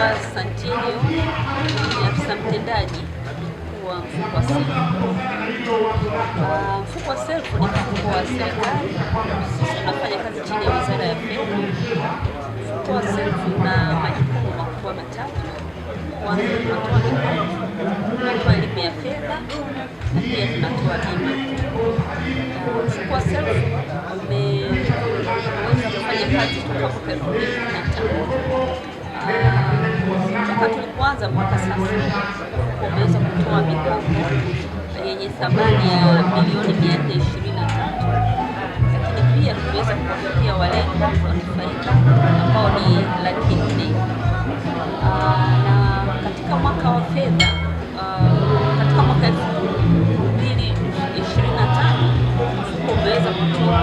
naitwa Santilio, ni afisa mtendaji wa mfuko wa SELF. Mfuko wa SELF ni mfuko wa serikali, tunafanya kazi chini ya Wizara ya Fedha. Mfuko wa SELF una majukumu makubwa matatu. Kwanza, tunatoa mikopo, tunatoa elimu ya fedha na pia tunatoa bima. Mfuko wa SELF umeweza kufanya kazi toka mwaka 2015. Toka tulipoanza mpaka sasa umeweza kutoa mikopo yenye thamani ya milioni 423, lakini pia tumeweza kuwafikia walengwa wanufaika ambao ni 400,000. Na katika mwaka wa fedha katika mwaka 2025 mfuko umeweza kutoa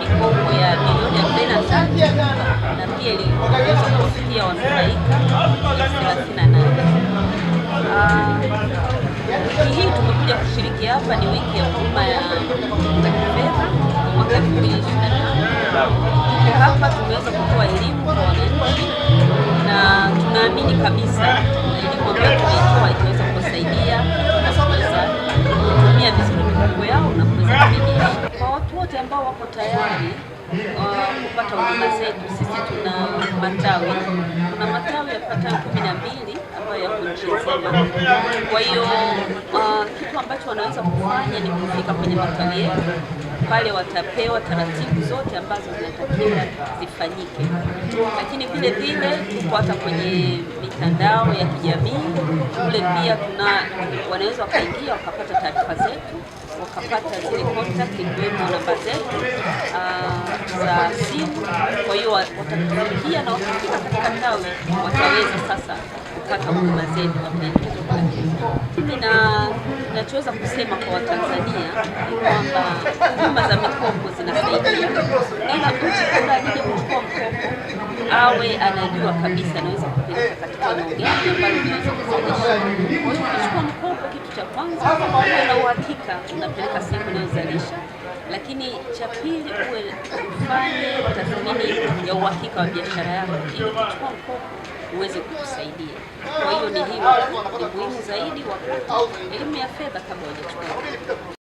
mikopo ya milioni 43 na pia iliweza kufikia wanufaika 38. Wiki hii tumekuja kushiriki hapa, ni wiki ya huduma ya kifedha mwaka 2025. Hapa tumeweza kutoa elimu kwa wananchi na tunaamini kabisa elimu ambayo tumeitoa itaweza kuwasaidia na kuweza kutumia vizuri mikopo yao na kuweza kurejesha. Kwa watu wote ambao wako tayari kupata huduma zetu, sisi tuna matawi. Kuna matawi yapatayo 12 ambayo yako nchi nzima. Kwa hiyo kitu ambacho wanaweza kufanya ni kufika kwenye matawi yetu. Pale watapewa taratibu zote ambazo zinatakiwa zifanyike, lakini vile vile tuko hata kwenye mitandao ya kijamii kule pia wanaweza wakaingia wakapata taarifa zetu, wakapata zile contact, ikiwemo namba zetu za simu. Kwa hiyo watatufikia na wakifika katika tawi wataweza sasa kupata huduma zetu. Mimi nachoweza kusema kwa Watanzania ni kwamba huduma za mikopo zinasaidia, ila mtu kabla aje kuchukua mkopo awe anajua kabisa anaweza kupeleka katika eneo gani ambalo linaweza kuzalisha. Kwa hiyo kuchukua mkopo, kitu cha kwanza uwe na uhakika unapeleka sehemu inayozalisha, lakini cha pili uwe ufanye tathmini ya uhakika wa biashara yako ili kuchukua mkopo uweze kukusaidia. Kwa hiyo ni muhimu zaidi wapate elimu ya fedha kabla hujachukua.